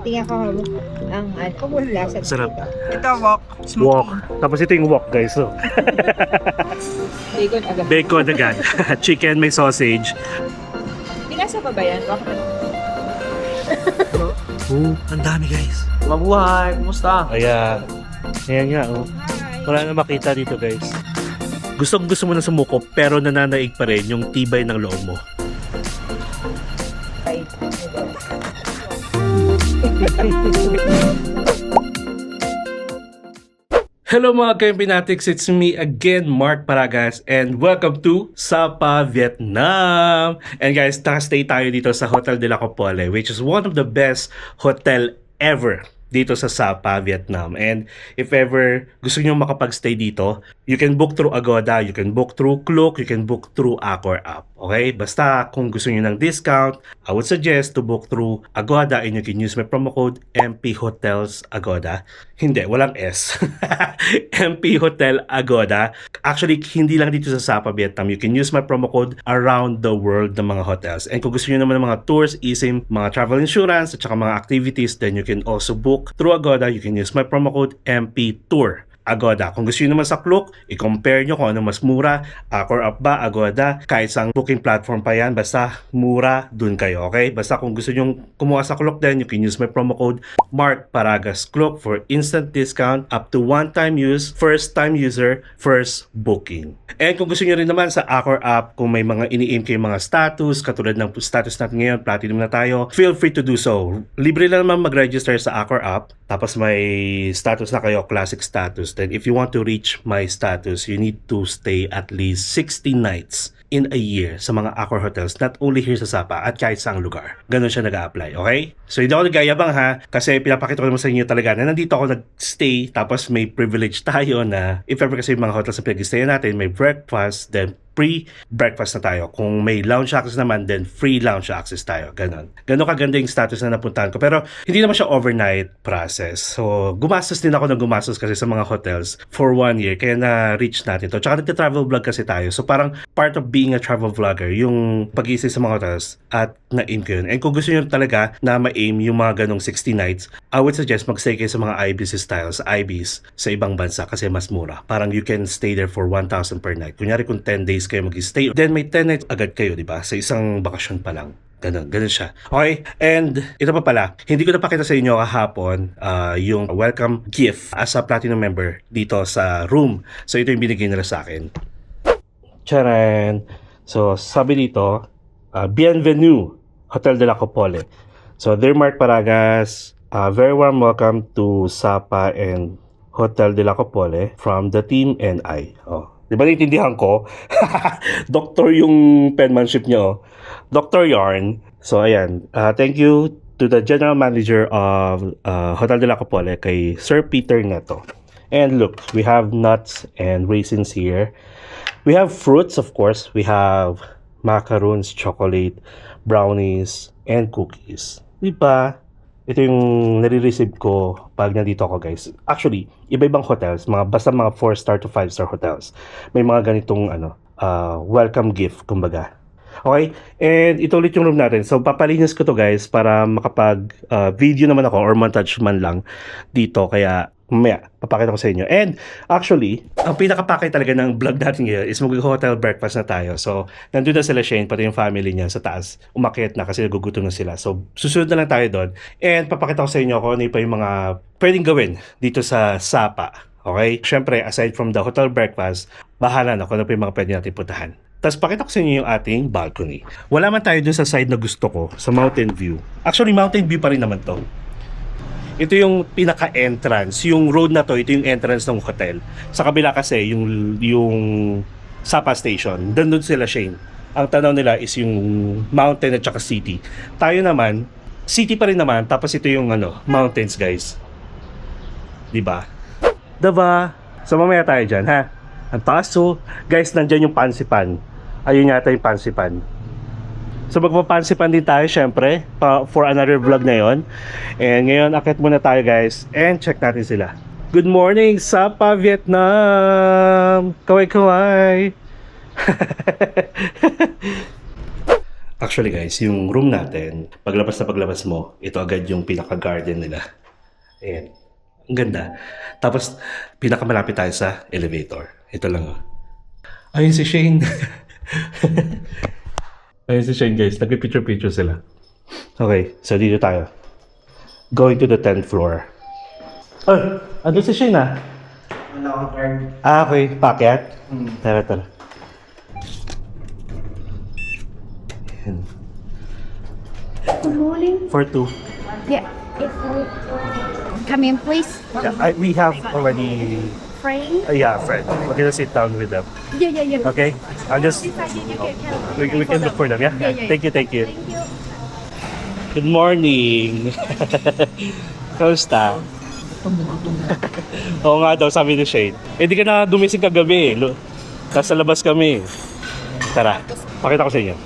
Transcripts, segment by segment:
tingnan ko ang lasa. Sarap. Ito, wok. Wok. Tapos ito yung wok, guys. So, Bacon agad. bacon agad. Chicken, may sausage. Pinasa pa ba yan? Ang dami, guys. Mabuhay. Kumusta? Ayan. Ayan nga, oh. Wala na makita dito, guys. Gusto mo na sumuko, pero nananaig pa rin yung tibay ng loob mo. Hello mga Kempinatics, it's me again, Mark Paragas, and welcome to Sapa, Vietnam! And guys, nakastay tayo dito sa Hotel de la Copole, which is one of the best hotel ever dito sa Sapa, Vietnam. And if ever gusto nyo makapag-stay dito, you can book through Agoda, you can book through Klook, you can book through Accor app. Okay? Basta kung gusto nyo ng discount, I would suggest to book through Agoda and you can use my promo code MP Hotels Agoda. Hindi, walang S. MP Hotel Agoda. Actually, hindi lang dito sa Sapa, Vietnam. You can use my promo code around the world ng mga hotels. And kung gusto nyo naman ng mga tours, eSIM, mga travel insurance, at saka mga activities, then you can also book through Agoda. You can use my promo code MP Tour Agoda. Kung gusto nyo naman sa Klook, i-compare nyo kung ano mas mura, Accor app ba, Agoda, kahit sang booking platform pa yan, basta mura, dun kayo, okay? Basta kung gusto nyo kumuha sa Klook din, you can use my promo code Mark Paragas Klook for instant discount up to one-time use, first-time user, first booking. And kung gusto nyo rin naman sa Accor app, kung may mga ini-aim kayo mga status, katulad ng status natin ngayon, platinum na tayo, feel free to do so. Libre lang naman mag-register sa Accor app, tapos may status na kayo, classic status. Then if you want to reach my status, you need to stay at least 60 nights in a year sa mga Accor hotels, not only here sa Sapa at kahit saang lugar. Ganon siya nag-a-apply, okay? So hindi ako nagayabang ha, kasi pinapakita ko naman sa inyo talaga na nandito ako nag-stay, tapos may privilege tayo na if ever kasi yung mga hotels na pinag-stayan natin, may breakfast, then pre-breakfast na tayo. Kung may lounge access naman, then free lounge access tayo. Ganon. Ganon kaganda yung status na napuntahan ko. Pero hindi naman siya overnight process. So, gumastos din ako ng gumastos kasi sa mga hotels for 1 year. Kaya na-reach natin to. Tsaka nagta-travel vlog kasi tayo. So, parang part of being a travel vlogger, yung pag-iisip sa mga hotels at na-aim ko yun. And kung gusto nyo talaga na ma-aim yung mga ganong 60 nights, I would suggest mag-stay kayo sa mga IBC styles, IBs sa ibang bansa kasi mas mura. Parang you can stay there for 1,000 per night. Kunyari kung 10 days kayo mag-stay, then may 10 nights agad kayo, di ba? Sa isang bakasyon pa lang. Ganun siya. Okay, and ito pa pala, hindi ko napakita sa inyo kahapon yung welcome gift as a platinum member dito sa room. So ito yung binigay nila sa akin. Charan! So sabi dito, Bienvenue, Hotel de la Copole. So dear Mark Paragas, very warm welcome to Sapa and Hotel de la Copole from the team and I. Oh. Di ba naintindihan ko? Doctor yung penmanship nyo. Dr. Yarn. So, ayan. Thank you to the General Manager of Hotel de la Copole, kay Sir Peter Neto. And look, we have nuts and raisins here. We have fruits, of course. We have macaroons, chocolate, brownies, and cookies. Di ba? Ito yung nare-receive ko pag nandito ako, guys. Actually, iba-ibang hotels, basta mga 4-star to 5-star hotels, may mga ganitong welcome gift, kumbaga. Okay? And ito ulit yung room natin. So, papalinis ko to, guys, para makapag video naman ako or montage man lang dito. Kaya, mamaya, papakita ko sa inyo. And, actually, ang pinakapakay talaga ng vlog natin ngayon is mag-hotel breakfast na tayo. So, nandun na sila Shane, pati yung family niya sa taas. Umakyat na kasi nagugutom na sila. So, susunod na lang tayo doon. And, papakita ko sa inyo kung ano pa yung mga pwedeng gawin dito sa Sapa. Okay? Siyempre, aside from the hotel breakfast, bahala na kung ano pa yung mga pwede natin puntahan. Tapos pakita ko sa inyo yung ating balcony. Wala man tayo dun sa side na gusto ko, sa mountain view. Actually, mountain view pa rin naman to. Ito yung pinaka-entrance. Yung road na to, ito yung entrance ng hotel. Sa kabila kasi, yung Sapa Station. Doon sila, Shane. Ang tanaw nila is yung mountain at saka city. Tayo naman, city pa rin naman. Tapos ito yung mountains, guys. Diba? Diba? So mamaya tayo dyan, ha? Ang taas. So, guys, nandyan yung pansipan. Ayun yata yung pansipan. So magpapansipan din tayo syempre for another vlog na yon. And ngayon akit muna tayo, guys, and check natin sila. Good morning, Sapa, Vietnam! Kaway-kaway! Actually guys, yung room natin, paglabas na paglabas mo, ito agad yung pinaka-garden nila. Ayan. Ang ganda. Tapos, pinakamalapit tayo sa elevator. Ito lang. Oh. Ayun si Shane. Ayun si Shane guys. Nagpipicture-picture sila. Okay, so dito tayo. Going to the 10th floor. Oh, andun si Shane ah. Wala akong card. Ah, okay. Pakyat? Tara, tara. Ayan. Good morning. For two. Yeah. Come in, please. We have already... Frank. yeah, Fred. We're gonna sit down with them. Yeah. Okay? I'll just... We can look for them, yeah? Yeah. Thank you. Thank you. Good morning! Kamusta? Oo nga daw, sabi ni Shane. Eh, di ka na dumising kagabi eh. Nasa labas kami. Tara, pakita ko sa inyo.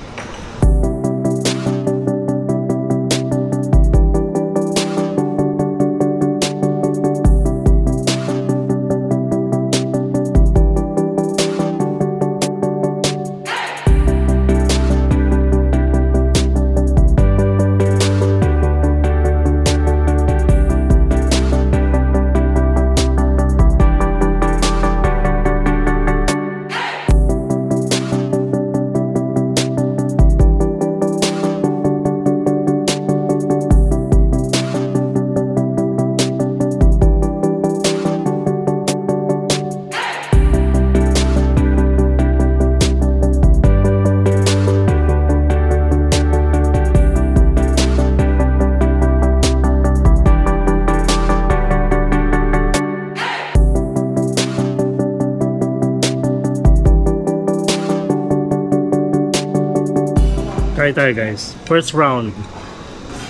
Kain tayo guys. First round.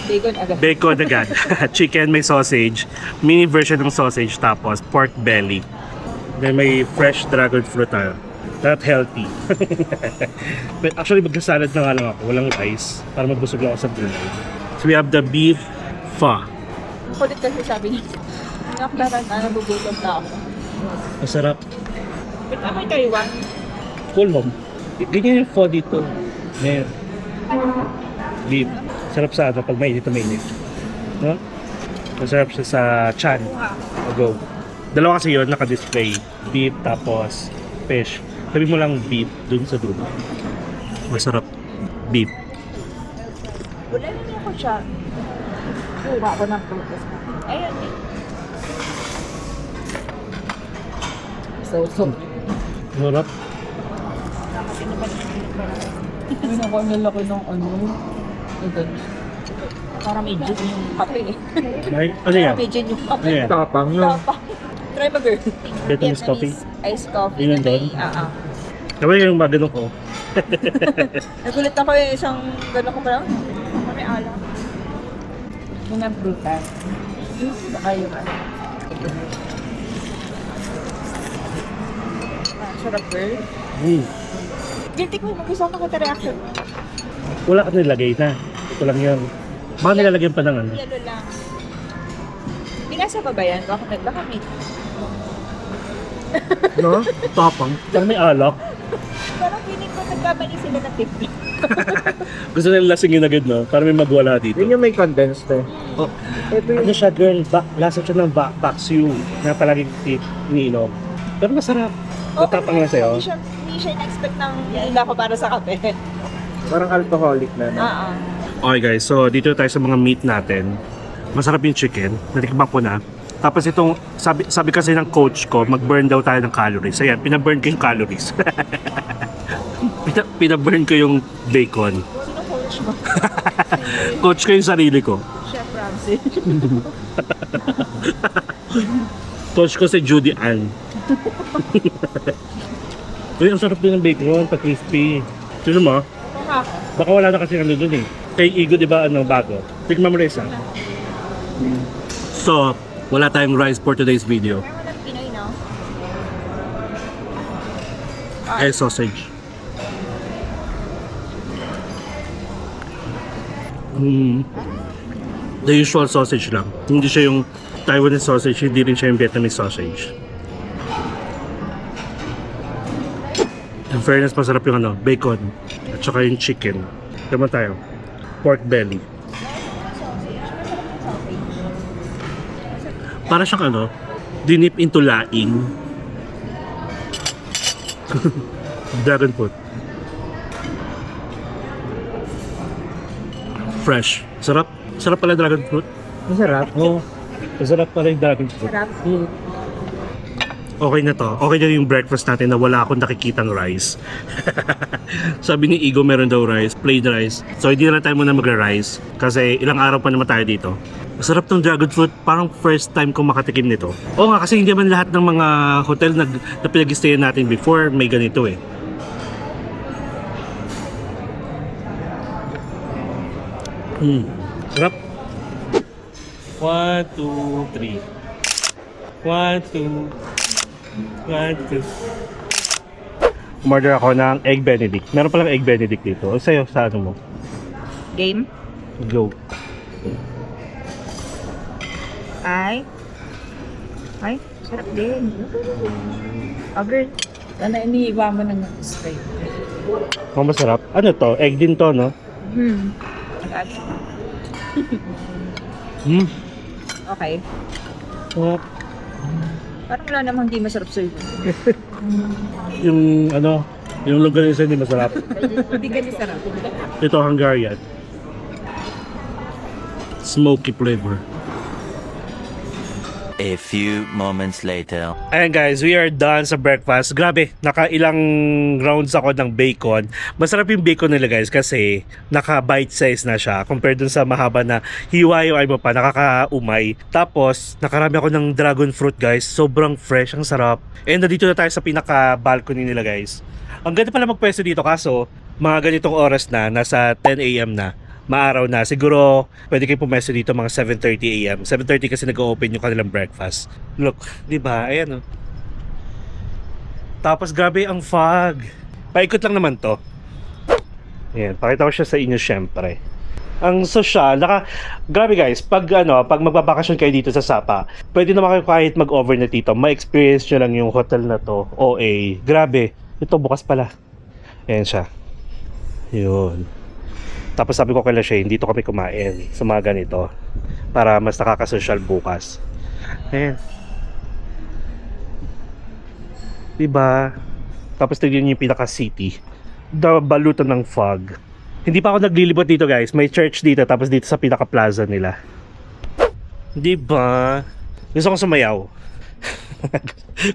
Bacon agad. Bacon agad. Chicken, may sausage. Mini version ng sausage. Tapos pork belly. Then may fresh dragon fruit tayo. Not healthy. But actually magkasalad na nga lang ako. Walang rice. Para magbusog lang ako sa gulay. So we have the beef pho. Kulit kasi sabi niya. Nakakaran na, nabugutom na ako. Masarap. Ba't amoy Taiwan? Kulom. Ganyan yung pho dito. Meron. Beef. Sarap sa ano pag mainit na mainit. No? Masarap siya sa chan. Go. Dalawa kasi yun, naka-display. Beef, tapos fish. Sabi mo lang beef dun sa dulo. Masarap. Beef. Wala na niya ako siya. Kuha ako ng prutas. Ayun eh. So. Masarap. Ay, naku, ang lalaki ng ano. Ito. Parang may gin yung kape eh. May, ano yan? May gin yung kape. Ano yan? Tapang no? Try ba girl? Vietnamese coffee? Iced coffee. Yun na may, doon? Kaya yung magano ko. Nagulit ako yung isang gano'n ko parang. May alam. Yung nabrutas. Baka yung ano. Sarap girl. Guilty ko, mag-gusto ako nakita reaction. Wala ka nilagay na. Ito lang yun. Baka nilalagyan pa ng ano. Yelo lang. Pinasa pa ba yan? Baka may. No? Tapang. Tsaka may alak. Parang feeling ko nagkamali sila ng tip. Gusto nila lasingin agad, no? Para may magwala dito. Yun yung may condensed eh. Oh, ano siya, girl? Lasa siya ng Baksiu na palaging iniinom. Pero masarap. Matapang lang sa'yo. Hindi siya in-expect ng nila ko para sa kape. Parang alcoholic na. No? Okay guys, so dito tayo sa mga meat natin. Masarap yung chicken. Natikman ko na. Tapos itong, sabi kasi ng coach ko, mag-burn daw tayo ng calories. Ayan, pinaburn ko yung calories. Pinaburn ko yung bacon. Sino coach mo? Coach ko yung sarili ko. Chef Ramsay. Coach ko si Judy Ann. Uy, ang sarap din ng bacon, pa-crispy. Sino mo? Baka wala na kasi ano dun eh. Kay Igo, di ba, ano, bago? Tikman mo na isa. So, wala tayong rice for today's video. Meron walang Pinoy, no? Eh, sausage. The usual sausage lang. Hindi siya yung Taiwanese sausage, hindi rin siya yung Vietnamese sausage. In fairness, masarap yung ano, bacon at saka yung chicken. Tama tayo. Pork belly. Para siyang ano, dinip into laing. Dragon fruit. Fresh. Sarap. Sarap pala dragon fruit. Masarap. Oo. Masarap pala yung dragon fruit. Sarap. Okay na to. Okay na yung breakfast natin na wala akong nakikitang rice. Sabi ni Igo meron daw rice, plain rice. So hindi na tayo muna magra-rice kasi ilang araw pa naman tayo dito. Masarap tong dragon fruit. Parang first time kong makatikim nito. Oo nga kasi hindi man lahat ng mga hotel na pinag-stayan natin before may ganito eh. Sarap. 1, 2, 3. 1, 2. 1, 2. Umorder ako ng egg benedict. Meron palang egg benedict dito. O sa'yo, sa ano mo? Game? Go. Ay, sarap din. Agad. Sana iniiba mo ng straight. Oh, masarap. Ano to? Egg din to, no? Agad. Okay. Sarap. Parang wala namang hindi masarap sa'yo. Yung ano, yung longganisa hindi masarap. Hindi ganun sarap. Ito Hungarian. Smoky flavor. A few moments later. Ayan guys, we are done sa breakfast. Grabe, nakailang rounds ako ng bacon. Masarap yung bacon nila guys kasi naka-bite size na siya compared dun sa mahaba na hiwa-hiway mo pa, nakakaumay. Tapos, nakarami ako ng dragon fruit guys. Sobrang fresh, ang sarap. And nandito na tayo sa pinaka-balcony nila guys. Ang ganda pala magpwesto dito kaso, mga ganitong oras na, nasa 10 a.m. na. Maaraw na. Siguro, pwede kayo pumesto dito mga 7:30 a.m. 7:30 kasi nag-open yung kanilang breakfast. Look, di ba? Ayan oh. Tapos grabe ang fog. Paikot lang naman to. Ayan, pakita ko siya sa inyo syempre. Ang social, grabe guys, pag magbabakasyon kayo dito sa Sapa, pwede naman kayo kahit mag-overnight dito. Ma-experience nyo lang yung hotel na to. OA. Grabe. Ito bukas pala. Ayan siya. Yun. Tapos sabi ko kay Lashay, dito kami kumain sa mga ganito para mas nakakasosyal bukas. Ayan. Diba? Tapos tignan niyo yung pinaka-city. Balutan ng fog. Hindi pa ako naglilibot dito guys. May church dito tapos dito sa pinaka-plaza nila. Diba? Gusto kong sumayaw.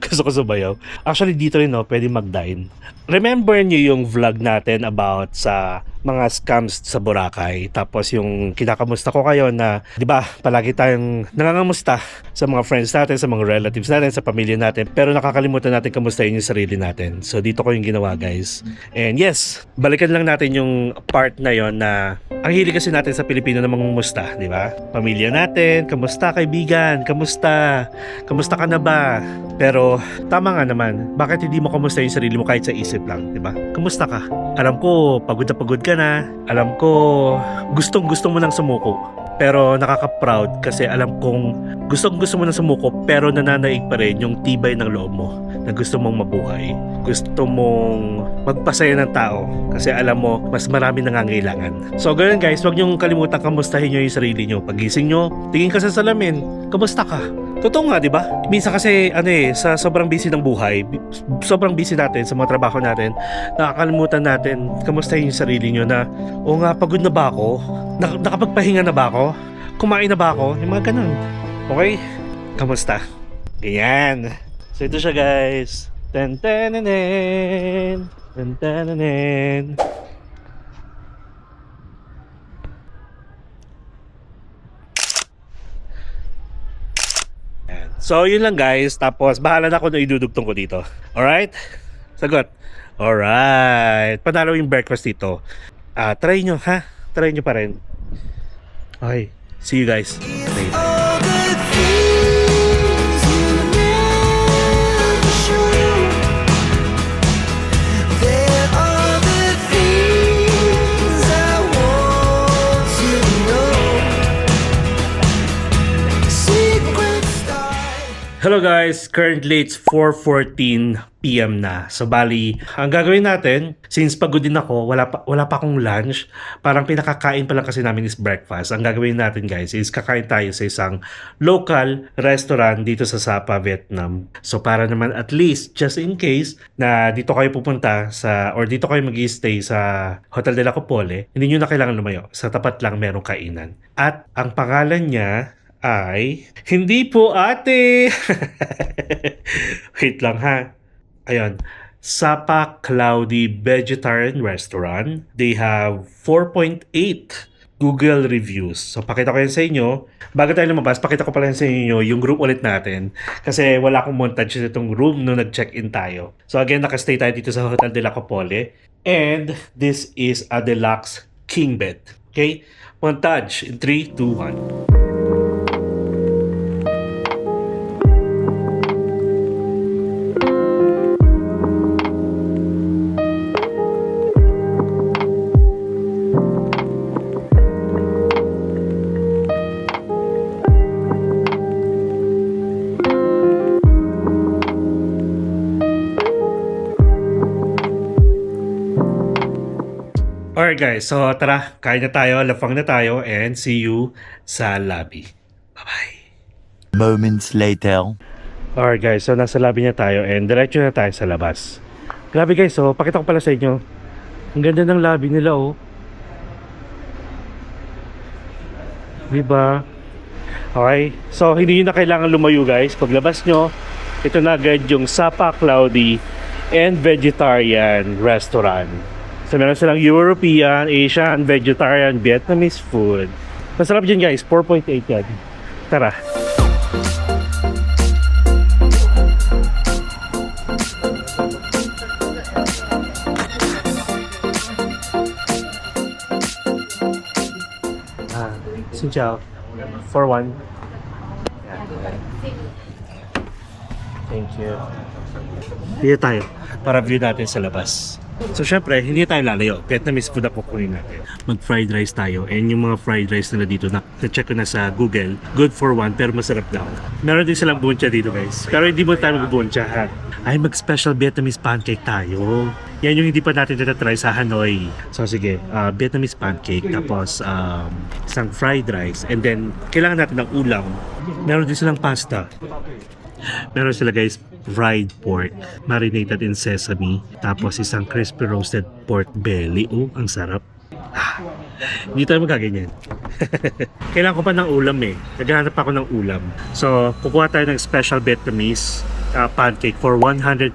Gusto ko sumayaw. Actually dito rin pwede mag-dine. Remember niyo yung vlog natin about sa mga scams sa Boracay. Tapos yung kinakamusta ko kayo na, di ba, palagi tayong nangangamusta sa mga friends natin, sa mga relatives natin, sa pamilya natin. Pero nakakalimutan natin kamustahin yung sarili natin. So dito ko yung ginawa guys. And yes, balikan lang natin yung part na yon na ang hilig kasi natin sa Pilipino na mangumusta, di ba? Pamilya natin, kamusta kaibigan, kamusta? Kamusta ka na ba? Pero tama nga naman, bakit hindi mo kamusta yung sarili mo kahit sa isip lang, di ba? Kamusta ka? Alam ko, pagod na pagod ka na. Alam ko, gustong-gusto mo nang sumuko. Pero nakaka-proud kasi alam kong gustong-gusto mo nang sumuko pero nananaig pa rin yung tibay ng loob mo na gusto mong mabuhay. Gusto mong magpasaya ng tao kasi alam mo, mas marami nangangailangan. So ganun guys, huwag niyong kalimutan kamustahin niyo yung sarili niyo. Pagising niyo, tingin ka sa salamin, kamusta ka? Totoo nga, di ba? Minsan kasi, sa sobrang busy ng buhay, sobrang busy natin sa mga trabaho natin, nakakalimutan natin, kamustahin yung sarili nyo na, o nga, pagod na ba ako? Nakapagpahinga na ba ako? Kumain na ba ako? Yung mga ganun. Okay? Kamusta? Ganyan. So ito siya guys. Tan-tan-nan-nan. Tan-tan-nan-nan. So, yun lang guys. Tapos, bahala na ako na idudugtong ko dito. Alright? Sagot. Alright. Panalo yung breakfast dito. Try nyo, ha? Try nyo pa rin. Okay. See you guys later. Hello guys! Currently it's 4:14 PM na. So bali, ang gagawin natin, since pagod din ako, wala pa akong lunch, parang pinakakain pa lang kasi namin is breakfast. Ang gagawin natin guys is kakain tayo sa isang local restaurant dito sa Sapa, Vietnam. So para naman at least, just in case na dito kayo pupunta sa, or dito kayo mag-stay sa Hotel de la Copole, hindi nyo na kailangan lumayo. Sa tapat lang merong kainan. At ang pangalan niya ay hindi po ate. Wait lang ha. Ayun. Sapa Cloudy Vegetarian Restaurant. They have 4.8 Google reviews. So pakita ko yan sa inyo. Bago tayo lumabas, pakita ko pala yan sa inyo yung group ulit natin. Kasi wala akong montage sa itong room nung nag-check-in tayo. So again, nakastay tayo dito sa Hotel de la Copole. And this is a deluxe king bed. Okay? Montage in 3, 2, 1. Alright guys, so tara, kain na tayo, lafang na tayo, and see you sa lobby. Bye-bye! Moments later. Alright guys, so nasa lobby na tayo and diretso na tayo sa labas. Grabe guys, so pakita ko pala sa inyo. Ang ganda ng lobby nila oh. Diba? Okay, so hindi nyo na kailangan lumayo guys. Paglabas nyo, ito na agad yung Sapa Cloudy and Vegetarian Restaurant. So meron silang European, Asian, Vegetarian, Vietnamese food. Masarap dyan guys, 4.8 yan. Tara! Xin chào. For one. Thank you. Dito tayo para view natin sa labas. So syempre, hindi tayo lalayo. Vietnamese food ang kukunin natin. Mag-fried rice tayo. And yung mga fried rice nila dito, na-check ko na sa Google. Good for one, pero masarap daw. Meron din silang buncha dito guys. Pero hindi mo tayo mag-buncha ha. Ay, mag-special Vietnamese pancake tayo. Yan yung hindi pa natin natatry sa Hanoi. So sige, Vietnamese pancake. Tapos isang fried rice. And then, kailangan natin ng ulam. Meron din silang pasta. Meron sila guys, fried pork marinated in sesame, tapos isang crispy roasted pork belly. Oh, ang sarap. Hindi tayo magaganyan. Kailangan ko pa ng ulam eh. Naghahanap ako ng ulam. So, kukuha tayo ng special Vietnamese pancake for 115,000.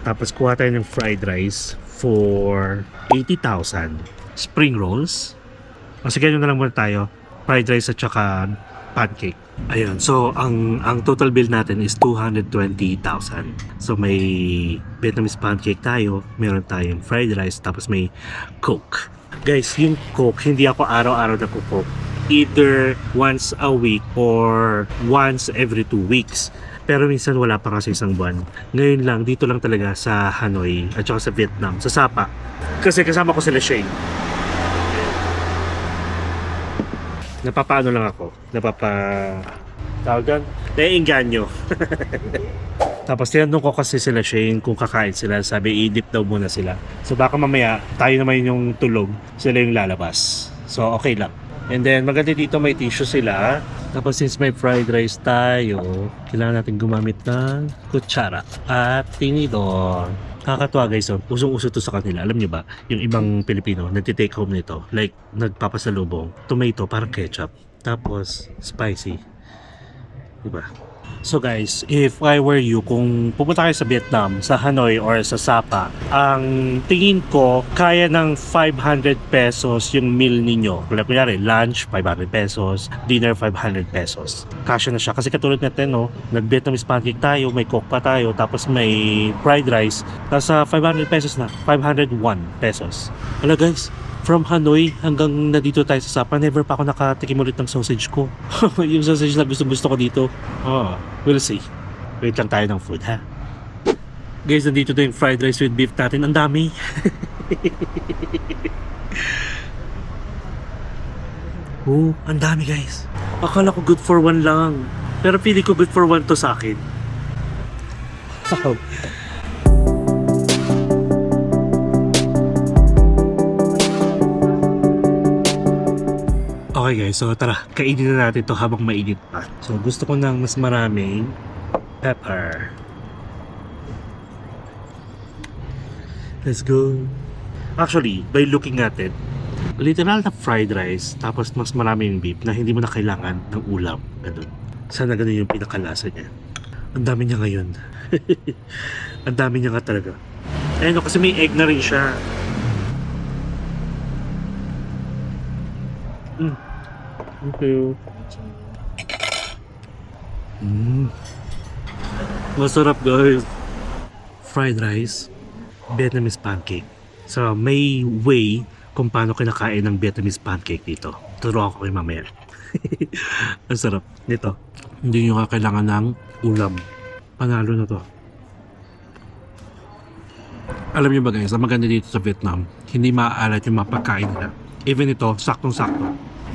Tapos kuha tayo ng fried rice for 80,000. Spring rolls. O sige, yun na lang muna tayo. Fried rice at saka pancake. Ayun, so ang total bill natin is 220,000. So may Vietnamese pancake tayo, meron tayong fried rice, tapos may Coke. Guys, yung Coke, hindi ako araw-araw na Coke. Either once a week or once every 2 weeks. Pero minsan wala pa kasi isang buwan. Ngayon lang, dito lang talaga sa Hanoi at saka sa Vietnam, sa Sapa. Kasi kasama ko sila Shane. Napapaano lang ako. Tawag doon? Naiinganyo. Tapos tinanong ko kasi sila Shane kung kakain sila. Sabi, i-dip daw muna sila. So baka mamaya, tayo naman yung tulog. Sila yung lalabas. So okay lang. And then maganda dito may tissue sila. Tapos since may fried rice tayo, kailangan natin gumamit ng kutsara at tinidor. Kakatuwa guys, so, usong-uso to sa kanila. Alam niyo ba, yung ibang Pilipino nagtitake home nito, like nagpapasalubong, tomato parang ketchup, tapos spicy, diba? So guys, if I were you, kung pupunta kayo sa Vietnam, sa Hanoi or sa Sapa, ang tingin ko, kaya ng 500 pesos yung meal ninyo. Kunyari, lunch, 500 pesos, dinner, 500 pesos. Kasya na siya. Kasi katulad natin, no, nag-Vietnamese pancake tayo, may Coke pa tayo, tapos may fried rice. Nasa 500 pesos na, 501 pesos. Wala guys, from Hanoi hanggang na dito tayo sa Sapa, never pa ako nakatikim ulit ng sausage ko. Yung sausage na gusto ko dito. Oh, we'll see. Wait lang tayo ng food, ha? Guys, nandito na yung fried rice with beef natin. Ang dami. Oh, ang dami guys. Akala ko good for one lang. Pero feeling ko good for one to sa akin. Okay guys, so tara, kainin na natin to habang mainit pa. So gusto ko ng mas maraming pepper. Let's go. Actually, by looking at it, literal na fried rice, tapos mas maraming beef na hindi mo na kailangan ng ulam. Ganun. Sana ganun yung pinakalasa niya. Ang dami niya ngayon. Ang dami niya nga talaga. Ayun, no, kasi may egg na rin siya. Thank you. Masarap guys. Fried rice, Vietnamese pancake. So may way kung paano kinakain ng Vietnamese pancake dito. Turuan ko kayo mamaya. Ang sarap nito. Hindi nyo nga kailangan ng ulam. Panalo na to. Alam nyo ba guys, ang maganda dito sa Vietnam, hindi maaalat yung mga pagkain nila. Even ito, saktong-sakto.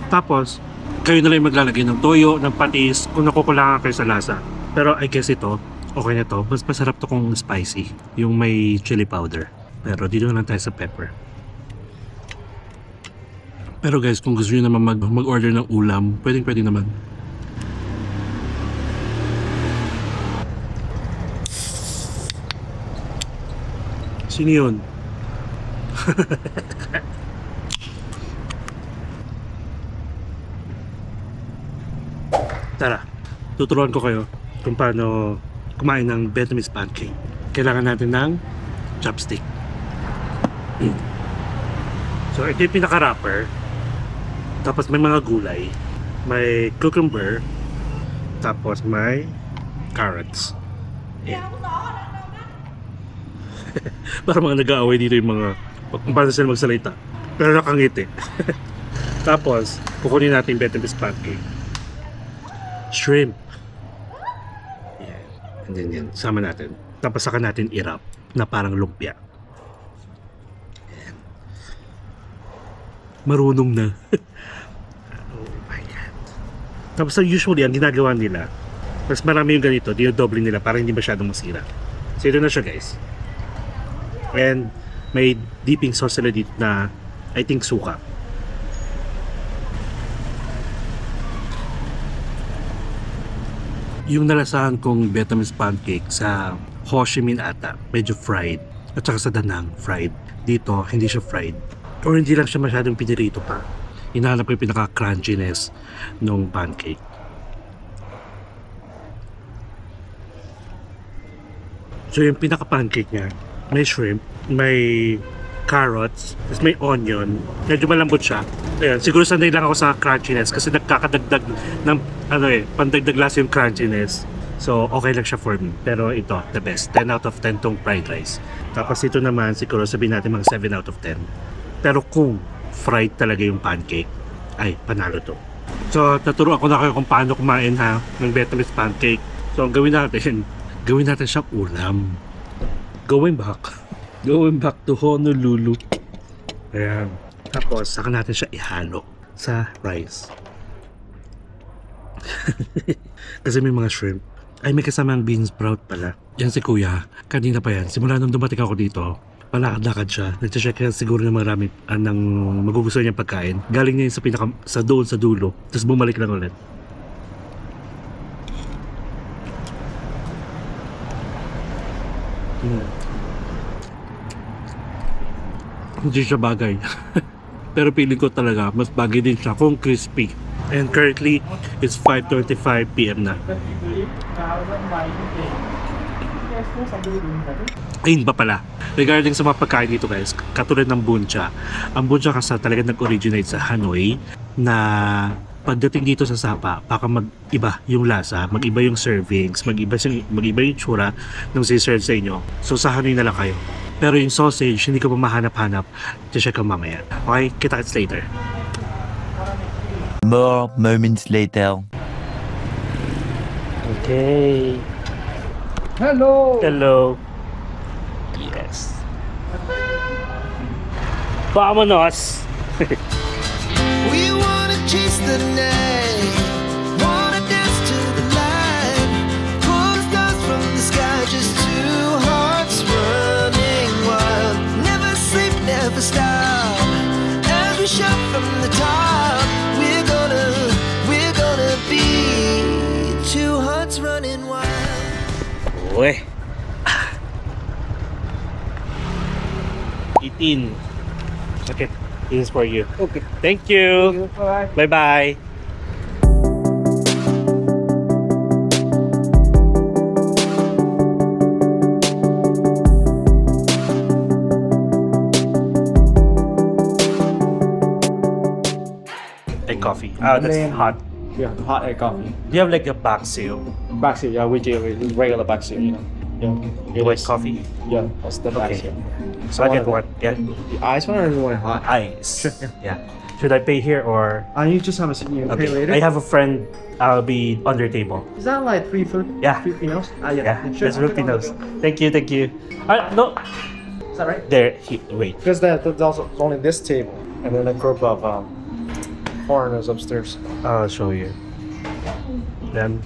Tapos, kayo na lang maglalagay ng toyo, ng patis, kung nakukulangan kayo sa lasa. Pero I guess ito, okay na to. Mas masarap to kung spicy, yung may chili powder. Pero dito na lang tayo sa pepper. Pero guys, kung gusto nyo naman mag-order ng ulam, pwede naman. Sino yun? Tara, tuturuan ko kayo kung paano kumain ng Vietnamese pancake. Kailangan natin ng chopstick. So, ito yung pinaka-wrapper. Tapos may mga gulay. May cucumber. Tapos may carrots. Ayan. Para mga nag-aaway dito yung mga kung paano sila magsalita. Pero nakangiti. Tapos, kukunin natin yung Vietnamese pancake. Shrimp. Yan. And then yan. Sama natin. Tapos saka natin i-wrap na parang lumpia. Yan. Marunong na. Oh my God. Tapos usually, ang ginagawa nila, mas marami yung ganito, dinodoble nila para hindi masyadong masira. So ito na siya guys. And may dipping sauce sila dito na I think suka. Yung nalasahan kong Vietnamese pancake sa Ho Chi Minh ata, medyo fried. At saka sa Da Nang, fried. Dito, hindi siya fried. Or hindi lang siya masyadong pinirito pa. Hinahanap ko yung pinaka-crunchiness ng pancake. So yung pinaka-pancake niya, may shrimp, may carrots, tapos may onion. Medyo malambot siya. Ayan, siguro sanay lang ako sa crunchiness kasi nagkakadagdag ng pandagdag lasa yung crunchiness. So, okay lang siya for me. Pero ito, the best. 10 out of 10 tong fried rice. Tapos ito naman, siguro sabihin natin mga 7 out of 10. Pero kung fried talaga yung pancake, ay, panalo to. So, naturuan ko na kayo kung paano kumain ha, ng Vietnamese pancake. So, ang gawin natin siyang ulam. Going back to Honolulu. Ayan. Tapos, saka natin siya ihalo sa rice. Kasi may mga shrimp. Ay, may kasamang bean sprout pala. Yan si kuya. Kanina pa yan. Simula nung dumating ako dito, palakad-lakad siya. Nag-check yan siguro ng marami ng magugustuhan niyang pagkain. Galing niya yun sa doon sa dulo. Tapos bumalik lang ulit. Hindi siya bagay. Pero feeling ko talaga mas bagay din siya kung crispy. And currently, it's 5:25 PM na. Ayun pa pala. Regarding sa mga pagkain dito guys, katulad ng bun cha. Ang bun cha kasi talaga nag-originate sa Hanoi na pagdating dito sa Sapa, baka mag-iba yung lasa, mag-iba yung servings, mag-iba yung tsura ng siserve sa inyo. So sa Hanoi na lang kayo. Pero yung sausage, hindi ko pa mahanap-hanap. Check ko mamaya. Okay, kita-kits later. More moments later. Okay. Hello! Hello. Yes. Vamonos! We wanna chase the night, wanna dance to the light. Uy. 18. Okay, this is for you. Okay. Thank you. Bye-bye. And coffee. Oh, that's Plain. hot. Yeah, hot egg coffee. Do you have like a back seal? Backseat, yeah, we do regular backseat, you know. Yeah. White coffee? Yeah, that's the Okay. backseat. So I get one. Yeah. The ice one or the one hot? Ice. Sure. Yeah. Should I pay here or? You just have a seat. You pay later. I have a friend. I'll be under table. Is that like $3 Yeah. Filipinos? Yeah. Sure. That's Filipinos. Thank you. Thank you. No. Is that right? There. Wait. Because there's also only this table and then a group of foreigners upstairs. I'll show you. Them.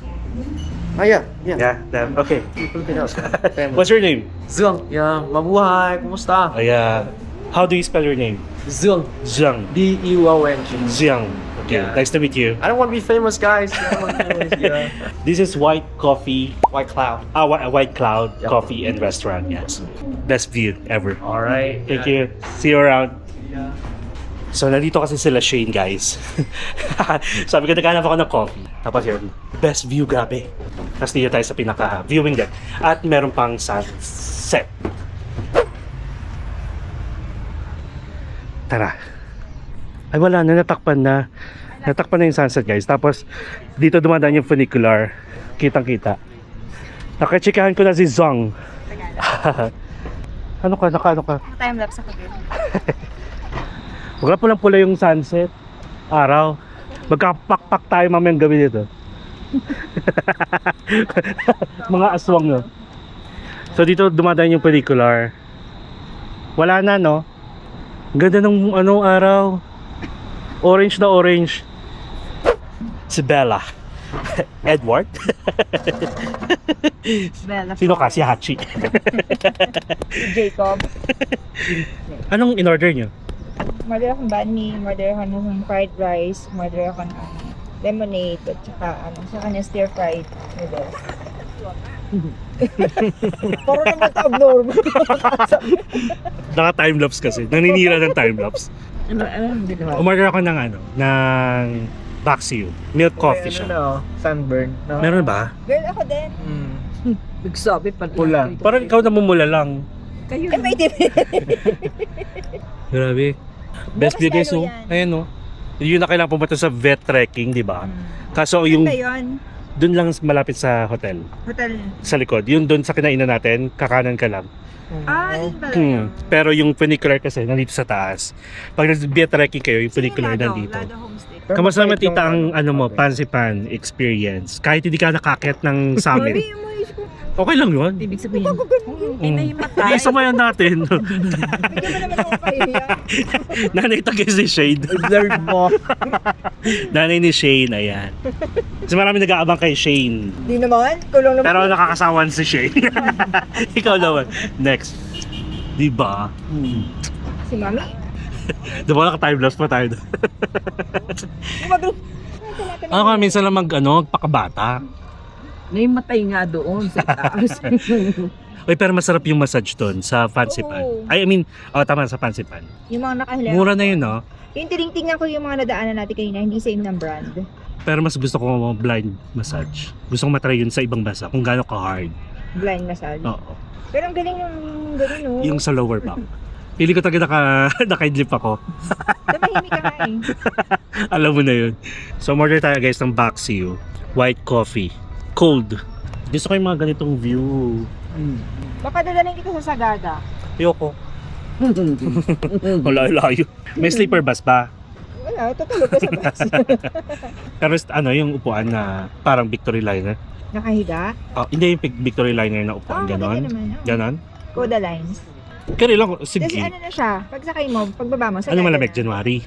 Oh yeah, yeah. Yeah. Them. Okay. Filipinos. Family. What's your name? Zung? Yeah, mabuhay. Kumusta? Yeah. How do you spell your name? Zung. Zhang. D-E-U-O-N-G. Zhang. Okay. Yeah. Nice to meet you. I don't want to be famous, guys. I don't want to be famous. Yeah. This is White Coffee. White Cloud. White Cloud Yep. Coffee and Restaurant. Yes. Best view ever. All right. Thank you. See you around. So, nandito kasi sila Shane, guys. Sabi ko, naghanap ako ng coffee. Tapos yun, best view, grabe. Tapos dito tayo sa pinaka-viewing deck. At meron pang sunset. Tara. Ay, wala na. Natakpan na. Natakpan na yung sunset, guys. Tapos, dito dumadaan yung funicular. Kitang-kita. Nakachikahan ko na si Zong. Ano ka? Time-lapse ako din. Wala pulang-pula yung sunset. Araw. Magkapakpak tayo mamayang gabi dito. Mga aswang, no? So dito dumadaan yung funicular. Wala na, no? Ang ganda ng araw. Orange na orange. Si Bella. Edward? Bella. Sino ka? Si Hachi. Jacob. Anong in-order nyo? Order akong bani, order ako ng fried rice, order ako ng lemonade, at saka ng stir-fried noodles. Parang naman abnormal. Naka-timelapse kasi. Naninira ng timelapse. Ano ginawa? Umorder ako ng ng Baxiu. Milk coffee siya. Sunburn. No? Meron ba? Girl, ako din. Nagsabi pa. Pula. Parang ikaw namumula lang. Kayo. Eh, may tip. Grabe. Best view guys, tayo oh. yan. Ayan, oh. Yun na kailangan pumunta sa vet trekking, di ba? Kaso yung Ano yun? dun lang malapit sa hotel, Hotel. sa likod. Yun dun sa kinainan natin, kakanan ka lang. Yun pala yun. Pero yung funicular kasi nandito sa taas. Pag nag-vet trekking kayo, yung funicular Lado, nandito. Lado Homestay. Kamusta naman tita ang Pansipan experience? Kahit hindi ka nakakit ng summit. Sabi mo, Okay lang yun. ibig sabihin. Inahimatay. Isa mo yan natin. Bigyan mo naman ako kahiya. Nanay tagay si Shane. Observe mo. Nanay ni Shane, ayan. Kasi marami nag-aabang kay Shane. Di naman. Kulong naman. Pero nakakasawan si Shane. Ikaw naman. Next. Diba? Si Mami. Diba naka-timelapse pa tayo doon? Umagro. Ano ka, minsan lang magpakabata. Nahimatay nga doon sa taas. Uy, pero masarap yung massage doon sa Pansipan. Oo. Tama, sa Pansipan. Yung mga nakahilang. Mura na yun, no? Yung tingnan ko yung mga nadaanan natin kanina, hindi same ng brand. Pero mas gusto ko blind massage. Gusto ko matry yun sa ibang bansa kung gaano ka-hard. Blind massage. Oo. Pero ang galing yung gano'n, no? Yung sa lower back. Pili ko talaga naka-idlip ako. Tahimik ka nga eh. Alam mo na yun. So, order tayo guys ng Baxiu. White coffee. Cold. Gusto ko yung mga ganitong view. Baka dadalhin kita sa Sagada. Ayoko. Layo. May sleeper bus ba? Wala, tutulog ka sa bus. Pero yung upuan na parang Victory Liner. Nakahiga? Hindi yung Victory Liner na upuan. Ganon. maganda naman. Ganon. Coda lines. Kaya lang, Tapos sige. ano na siya, pagsakay mo, pagbaba mo, Ano malamig? January?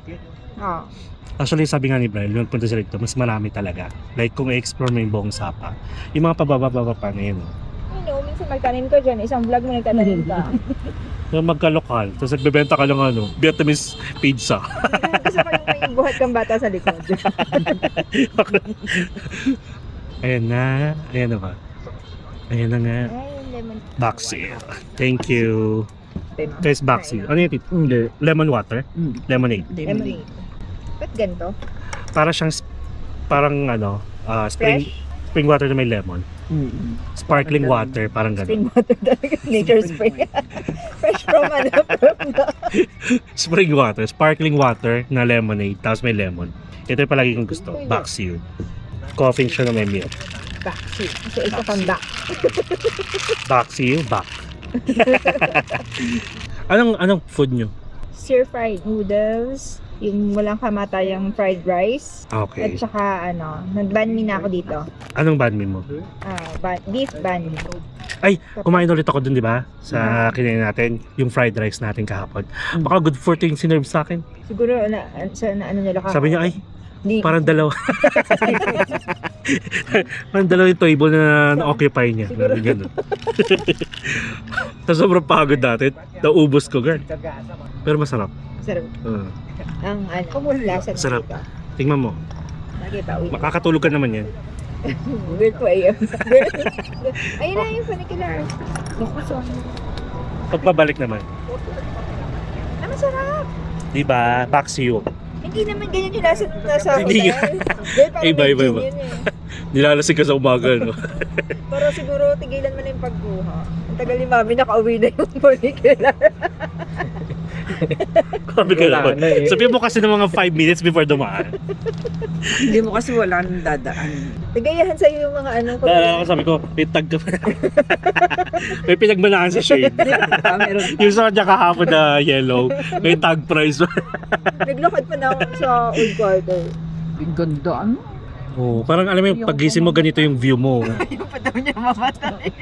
Oo. Actually, sabi nga ni Brian, yung punta sila dito, mas marami talaga. Like, kung i-explore mo yung buong Sapa. Yung mga pababa-baba pa na yun. Minsan magtanim ko dyan, isang vlog mo nagtatanim ka. So, magka-lokal. Tapos nagbebenta ka lang Vietnamese pizza. Gusto ko yung may buhat kang bata sa likod. Ayan na. Ayan na ba? Ayan na nga. Ay, lemon. Baksi. Thank you. Guys, Baksi. Ano yung Hindi. Lemon water? Lemonade. Lemonade. Ba't ganito? Para siyang, parang spring water na may lemon. Sparkling water, parang Spring gano'n. water talaga. Nature spring. Fresh from Spring water, sparkling water na lemonade, tapos may lemon. Ito yung palagi kong gusto. Baksi. Coffee siya na may milk. Baksi. Kasi isa kang back. Baksi, back. Anong food nyo? Stir-fried noodles. Yung walang kamatayang fried rice. Okay. At saka nag-banh mi na ako dito. Anong banh mi mo? Beef banh mi. Ay, kumain ulit ako dun, di ba? Sa kinain natin, yung fried rice natin kahapon. Baka good for yung sinerve sa akin. Siguro ano nila ka. Sabi niya, ay, Di, parang dalawa. Parang dalawa yung table na na-occupy niya. Ganun. Tapos sobrang pagod natin. Naubos ko, girl. Pero masarap. sarap. Ang lasa ng Sarap. dito. Tingnan mo. Nakita, wait. Makakatulog ka naman yan. Weird po ayun. Ayun na yung funicular. Naku, sorry. Pagpabalik naman. Masarap. Diba? Paksiyo. Hindi naman ganyan yung nasa Hindi hotel. Girl, parang Iba. medyo yun eh. Nilalasing ka sa umaga, no? Pero siguro tigilan mo na yung pagkuha. Ang tagal ni Mami, nakauwi na yung funicular. Sabi ka naman. na eh. Sabihin mo kasi ng mga 5 minutes before dumaan. Hindi mo kasi wala nang dadaan. Nagayahan sa'yo yung mga Dahil ako sabi ko, may tag ka may pinagmanaan sa shade. Meron. Yung sa kanya kahapon na yellow, may tag price. Naglakad pa na ako sa old quarter. Ang ganda, ano? Oh, parang alam mo yung pagising mo ganito yung view mo. Yung pa daw niya mamatay.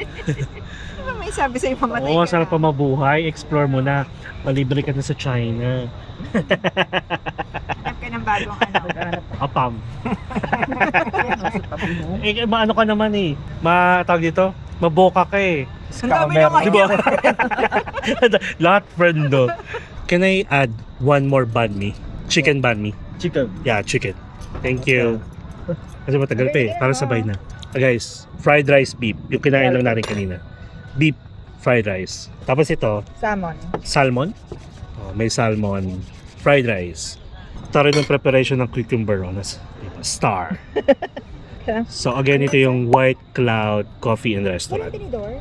Ano may sabi sa'yo pamatay Oo, ka? sarap pa mabuhay. Explore mo na. Malibre ka na sa China. Hanap ka ng bagong Apam. Maano ka naman eh. Tawag dito? Maboka ka eh. Ang dami naman Di ba? Lahat friend do. Can I add one more banh mi? Chicken banh mi? Chicken. Yeah, chicken. Thank you. Kasi matagal pa eh. Para sabay na. Guys, fried rice beef. Yung kinain lang natin kanina. Beef fried rice. Tapos ito, Salmon. salmon. Oh, may salmon. Fried rice. Ito rin yung preparation ng cucumber on star. So again, ito yung White Cloud Coffee and Wala Restaurant. tinidor?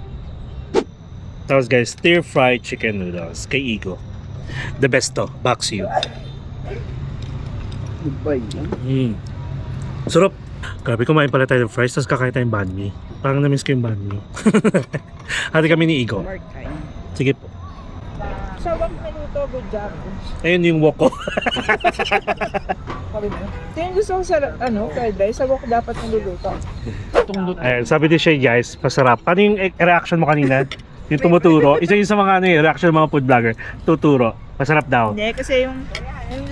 Tapos guys, stir-fried chicken noodles kay Igo. The best to. Baksi yun. Sarap. Grabe, kumain pala tayo ng fries, tapos kakain tayong banh mi. Parang na-miss ko yung banh mi. Hati kami ni Igo. Mark time. Sige po. Sa wak minuto, good job. Ayun yung walk ko. Kaya gusto ko sa fried rice, sa wak dapat niluluto. Ayun, sabi din siya guys, masarap. Paano yung reaction mo kanina? Yung tumuturo. Isa yun sa mga reaction ng mga food vlogger. Tuturo. Masarap daw. Hindi, kasi yung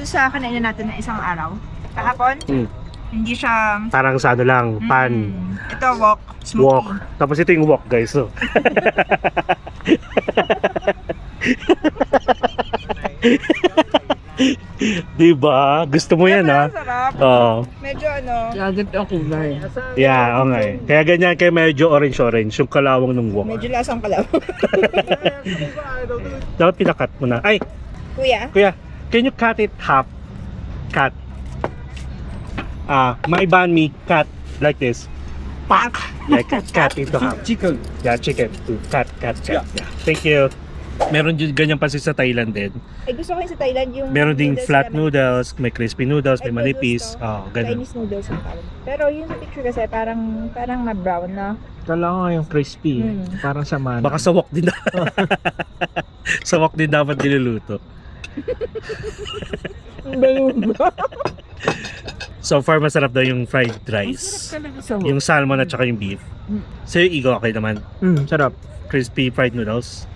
sa kanain natin na isang araw. Kahapon, hindi siya... Parang sa ano lang, pan. Ito, wok. Smoky. Walk. Tapos ito yung walk guys. So. Diba? Gusto mo yan ha? Sarap. Oo. Medyo Gagat ang kulay. Yeah, okay. Kaya ganyan, kaya medyo orange-orange yung kalawang ng walk. medyo lasang kalaw. Dapat pinakat mo na. Ay, Kuya, kuya, can you cut it half? Cut. My banh mi cut like this. Pak! Like cut into half. Chicken. Yeah, chicken. Cut. Yeah. Thank you. Meron din ganyan pa sa Thailand din. ay gusto ko yung sa Thailand yung... Meron ding noodles flat na- noodles, may crispy noodles, may Ay, manipis. noodles to. Oh, ganun. Chinese noodles yung tawag. Pero yung sa picture kasi parang ma-brown na. Kala ko nga yung crispy. Parang sa mana. Baka sa wok din na. Sa wok din dapat niluluto. So far, masarap daw yung fried rice. Talaga sa Yung salmon at saka yung beef. So yung Igo, okay naman. Sarap. Crispy fried noodles.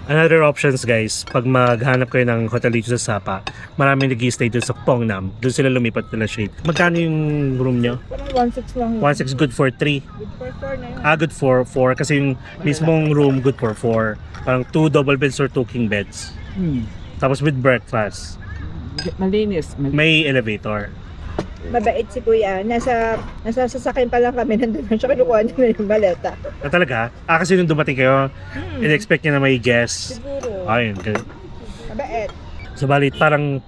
Another options guys, pag maghanap kayo ng hotel dito sa Sapa, maraming nag-i-stay dun sa Pongnam. Doon sila lumipat nila shade. Magkano yung room nyo? Parang 1.6 lang yun. 1.6 good for 3. Good for 4 na yun. Good for 4 kasi yung mismong room good for 4. Parang 2 double beds or 2 king beds. Tapos with breakfast. Malinis. May elevator. Mabait si Kuya. Nasa sasakyan pa lang kami, nandun na siya, kinukuha niya na yung maleta. Talaga? Kasi nung dumating kayo, in-expect niya na may guest. Siguro. Ayun. Mabait. So, balit parang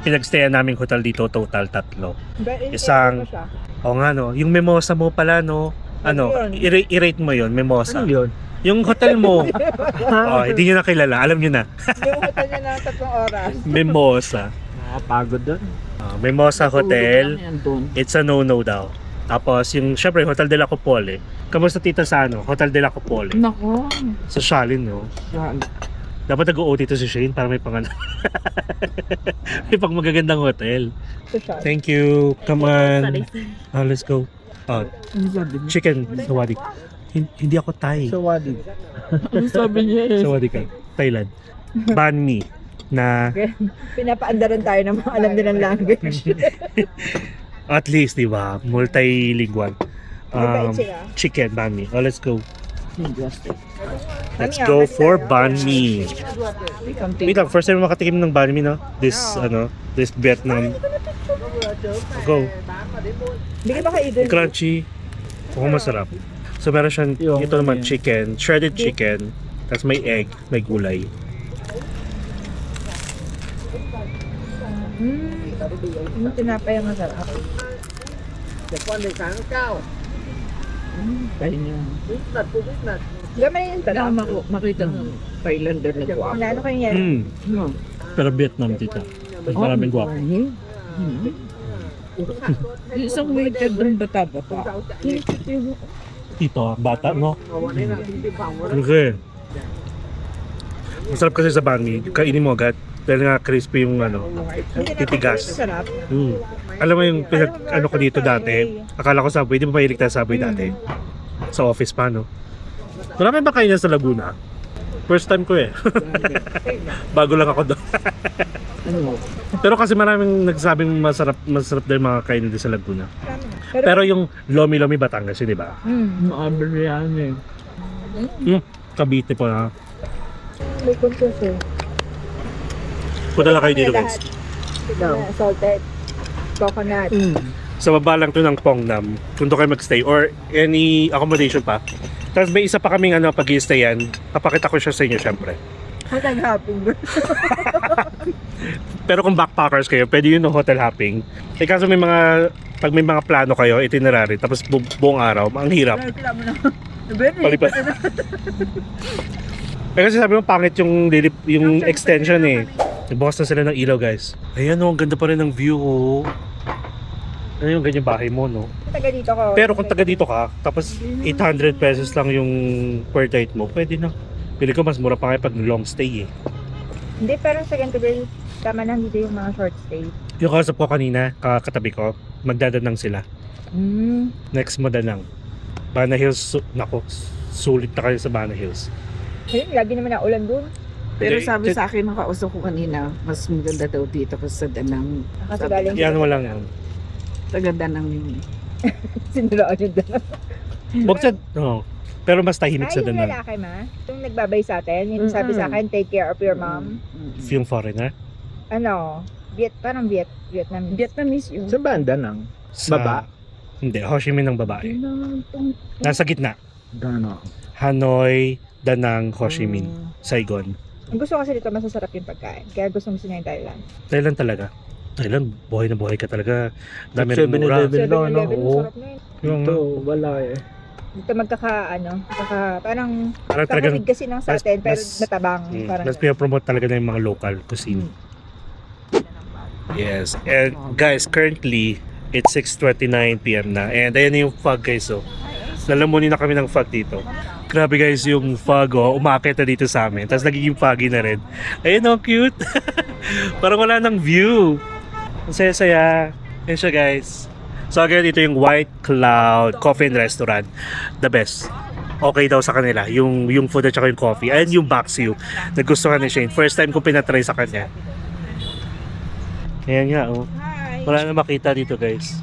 pinagstayan naming hotel dito, total 3. Mabait. Isang- Siya. O nga no, yung Mimosa mo pala no, i-rate mo yon Mimosa. yun? Yung hotel mo, hindi nyo na kilala, alam nyo na. Yung hotel niya na 3 oras. Mimosa. Nakapagod doon. Mimosa Hotel, it's a no-no daw. Tapos yung, syempre, Hotel de la Copole. Kamusta tita sa Hotel de la Copole? Nako. Sa Shalin, no? Dapat nag-OT to si Shane para may pang may pang magagandang hotel. So siya. Thank you. Come on. Let's go. Chicken. Sawadi. Hindi ako Thai. Wadi. Ano sabi niya Sawadi ka. Thailand. Banh mi. Na Pinapaandaran tayo ng mga alam nilang language. at least, di ba? Multilingual. Mabait sila. Chicken banh mi. Let's go. Let's Mami, go akat for tayo. banh mi. Wait lang, first time makatikim ng banh mi, no? This Vietnam. Go. Bigyan ba kayo doon? Crunchy. Mukhang masarap. So meron siyang, Yung ito naman, ano yan. chicken, shredded chicken, tapos may egg, may gulay. Yung tinapay ang masarap. Kaya niya. Gamay yung Kailangan sarap. makita ng Thailander na guwapo. Ano kayo yan? Pero Vietnam, tita. Maraming guwapo. Isang wicked ng bata-bata. Ito, bata, no? Okay. Masarap kasi sa banh mi. Kainin mo agad. Dahil nga crispy yung titigas. Sarap. Alam mo yung ano ko dito dati, akala ko Subway, di ba mahilig tayo Subway dati? Sa office pa, no? Marami ba kainan sa Laguna? First time ko eh. Bago lang ako doon. Pero kasi maraming nagsabing masarap din mga kainan din sa Laguna. Pero yung Lomi-Lomi Batangas, yun, di ba? Maabri yan eh. Cavite po na. May contours eh. Punta lang kayo dito, guys. Salted. Coconut. Sa baba lang to ng Pongnam, kung doon kayo magstay or any accommodation pa. Tapos may isa pa kaming pag-i-stayan. Papakita ko siya sa inyo syempre. Hotel hopping. Pero kung backpackers kayo, pwede yun ng hotel hopping. Eh kaso may pag may mga plano kayo, itinerary, tapos buong araw, ang hirap. Palipat. Eh kasi sabi mo pangit yung extension eh. Bukas na sila ng ilaw, guys. Ayan oh, ang ganda pa rin ng view oh. Ano yung ganyan bahay mo, no? Taga dito ko. Pero kung taga dito ka, tapos 800 pesos lang yung per night mo, pwede na. Pili ko mas mura pa kayo pag long stay eh. Hindi, pero sa ganito din, tama na dito yung mga short stay. Yung kausap ko kanina, katabi ko, magdadanang sila. Next mo danang. Bana Hills, nako, sulit na kayo sa Bana Hills. Ayun, lagi naman na ulan dun. Pero Hindi, sabi sa akin ng kausap ko kanina, mas maganda daw dito kasi sa Danang. Kasi galing Yan mo lang yan. Taga Danang yun. sinulaan yung dala. Huwag sa, pero mas tahimik sa Ay, yung danang. lalaki ma, yung nagbabay sa atin, yung sabi sa akin, take care of your mom. Yung foreigner. Ano, Vietnamese. Vietnamese yun. Sa banda nang. Sa, Baba? Hindi, Ho Chi Minh ng babae. Nasa gitna. Gano? Hanoi, Danang, Ho Chi Minh, Saigon. Ang gusto kasi dito, masasarap yung pagkain. Kaya gusto mo sila yung Thailand. Thailand talaga. Thailand, buhay na buhay ka talaga. Dami rin 7-Eleven. mura. 7-Eleven, oo. masarap na yun. Yung, Ito, wala eh. Dito parang parang talagang, kahit kasi ng sa atin, pero matabang. Parang mas pinapromote talaga na yung mga local cuisine. Yes. And guys, currently, it's 6:29 PM na. And ayan yung fog, guys. So, lalamunin na kami ng fog dito. Grabe guys, yung fog umakit na dito sa amin. Tapos nagiging foggy na rin. Ayun oh, cute. Parang wala nang view. Ang saya-saya. Yan siya guys. So again, ito yung White Cloud Coffee and Restaurant. The best. Okay daw sa kanila. Yung food at saka yung coffee. Ayan yung Baxiu. Nagustuhan ni Shane. First time ko pinatry sa kanya. Ayan nga oh. hi! Wala na makita dito guys.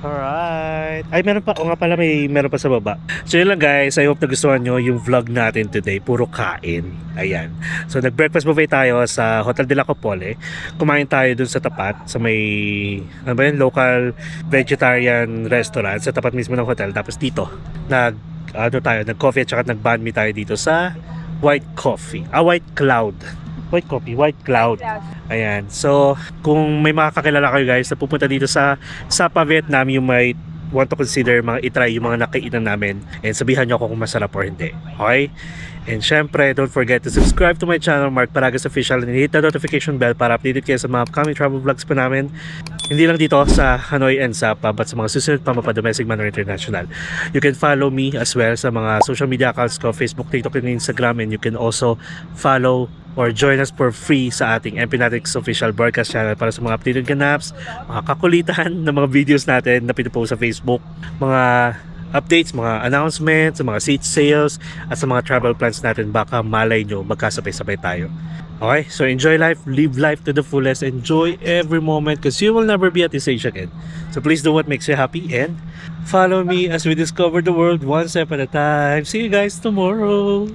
Alright. Ay, meron pa. O nga pala, meron pa sa baba. So yun lang guys. I hope nagustuhan nyo yung vlog natin today. Puro kain. Ayan. So nag-breakfast buffet tayo sa Hotel de la Copole. Kumain tayo dun sa tapat. Sa may, ano ba yun? Local vegetarian restaurant. Sa tapat mismo ng hotel. Tapos dito, nag-coffee at saka nag-banh mi tayo dito sa White Cloud. White Coffee, White Cloud. Ayan. So, kung may makakakilala kayo guys na pupunta dito sa Sapa, Vietnam, you might want to consider itry yung mga nakainan namin and sabihan nyo ako kung masarap or hindi. Okay? And syempre, don't forget to subscribe to my channel, Mark Paragas Official, and hit the notification bell para updated kayo sa mga upcoming travel vlogs pa namin. Hindi lang dito sa Hanoi and Sapa, but sa mga susunod pa domestic man or international. You can follow me as well sa mga social media accounts ko, Facebook, TikTok, and Instagram, and you can also follow or join us for free sa ating Empinatics official broadcast channel para sa mga updated ganaps, mga kakulitan ng mga videos natin na pinopost sa Facebook, mga updates, mga announcements, mga seat sales, at sa mga travel plans natin. Baka malay nyo, magkasabay-sabay tayo. Okay, so enjoy life, live life to the fullest, enjoy every moment because you will never be at this age again. So please do what makes you happy and follow me as we discover the world one step at a time. See you guys tomorrow.